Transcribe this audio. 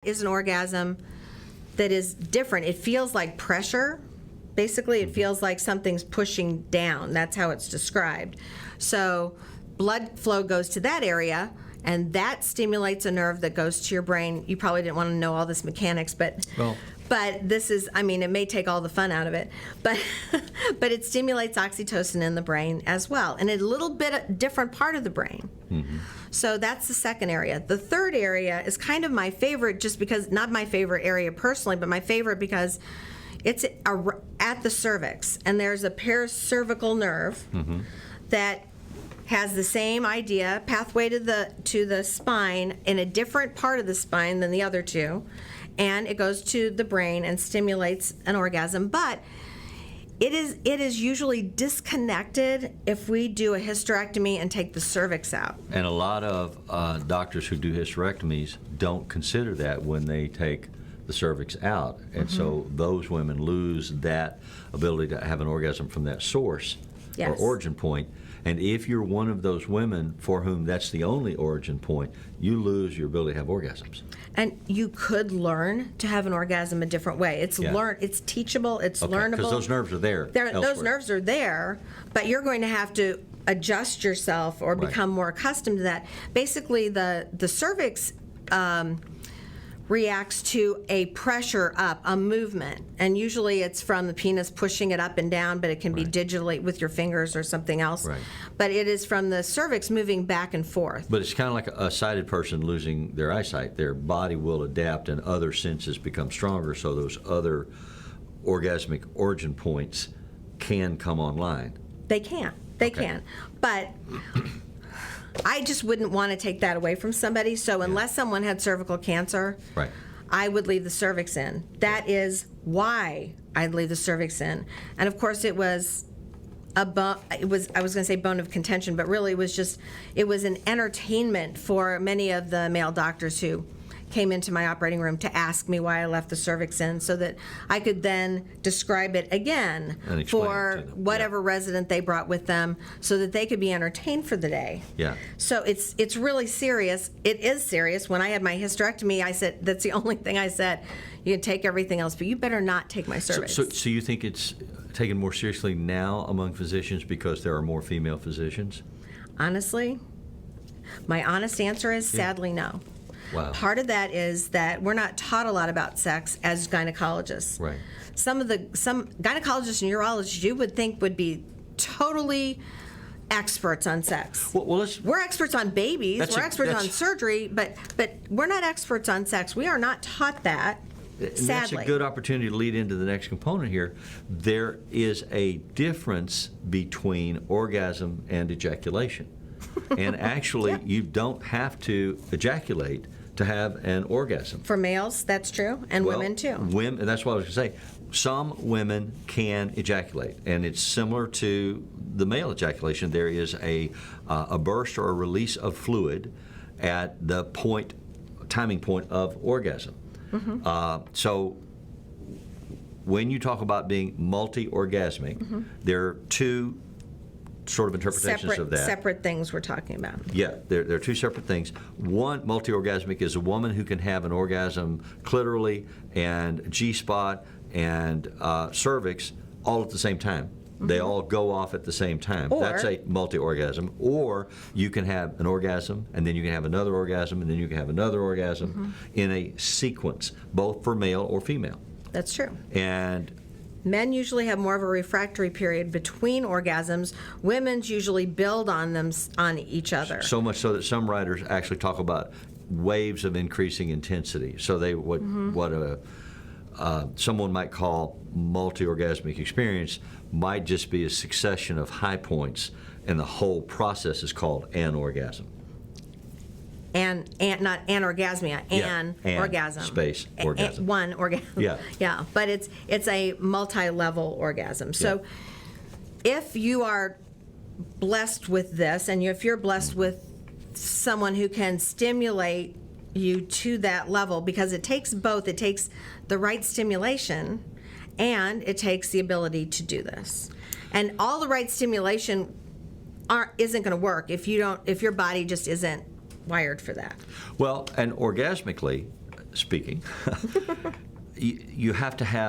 is an orgasm that is different. It feels like pressure. Basically, it feels like something's pushing down. That's how it's described. So blood flow goes to that area, and that stimulates a nerve that goes to your brain. You probably didn't want to know all this mechanics, but this is, I mean, it may take all the fun out of it, but but it stimulates oxytocin in the brain as well, and a little bit a different part of the brain. So that's the second area. The third area is kind of my favorite, just because, not my favorite area personally, but my favorite because it's at the cervix, and there's a paracervical nerve that has the same idea, pathway to the spine, in a different part of the spine than the other two, and it goes to the brain and stimulates an orgasm. But it is usually disconnected if we do a hysterectomy and take the cervix out. And a lot of doctors who do hysterectomies don't consider that when they take the cervix out, and so those women lose that ability to have an orgasm from that source or origin point. And if you're one of those women for whom that's the only origin point, you lose your ability to have orgasms. And you could learn to have an orgasm a different way. It's it's teachable, it's learnable. Because those nerves are there. Those nerves are there, but you're going to have to adjust yourself or become more accustomed to that. Basically, the cervix reacts to a pressure up, a movement, and usually it's from the penis pushing it up and down, but it can be digitally with your fingers or something else. But it is from the cervix moving back and forth. But it's kind of like a sighted person losing their eyesight. Their body will adapt and other senses become stronger, so those other orgasmic origin points can come online. They can. They can. But I just wouldn't want to take that away from somebody. So unless someone had cervical cancer, I would leave the cervix in. That is why I'd leave the cervix in. And of course, it was I was going to say bone of contention, but really it was an entertainment for many of the male doctors who came into my operating room to ask me why I left the cervix in, so that I could then describe it again for whatever resident they brought with them, so that they could be entertained for the day. So it's really serious. It is serious. When I had my hysterectomy, I said, that's the only thing I said. You can take everything else, but you better not take my cervix. So you think it's taken more seriously now among physicians because there are more female physicians? Honestly, my honest answer is sadly no. Wow. Part of that is that we're not taught a lot about sex as gynecologists. Some gynecologists and urologists you would think would be totally experts on sex. We're experts on babies. We're experts on surgery, but we're not experts on sex. We are not taught that. Sadly. That's a good opportunity to lead into the next component here. There is a difference between orgasm and ejaculation. And actually, you don't have to ejaculate to have an orgasm. For males, that's true, and women too. Women, that's what I was going to say. Some women can ejaculate, and it's similar to the male ejaculation. There is a burst or a release of fluid at the timing point of orgasm. So when you talk about being multi-orgasmic, there are two sort of interpretations of that. Separate things we're talking about. Yeah, there are two separate things. One, multi-orgasmic, is a woman who can have an orgasm clitorally and G-spot and cervix all at the same time. They all go off at the same time. That's a multi-orgasm. Or you can have an orgasm, and then you can have another orgasm, and then you can have another orgasm in a sequence, both for male or female. That's true. And men usually have more of a refractory period between orgasms. Women's usually build on them, on each other. So much so that some writers actually talk about waves of increasing intensity. So they what someone might call multi-orgasmic experience might just be a succession of high points, and the whole process is called an orgasm. And not anorgasmia, orgasm. Space orgasm. One orgasm. Yeah. But it's a multi-level orgasm. So if you are blessed with this, and if you're blessed with someone who can stimulate you to that level, because it takes both. It takes the right stimulation, and it takes the ability to do this. And all the right stimulation isn't going to work if your body just isn't wired for that. Well, and orgasmically, speaking, you have to have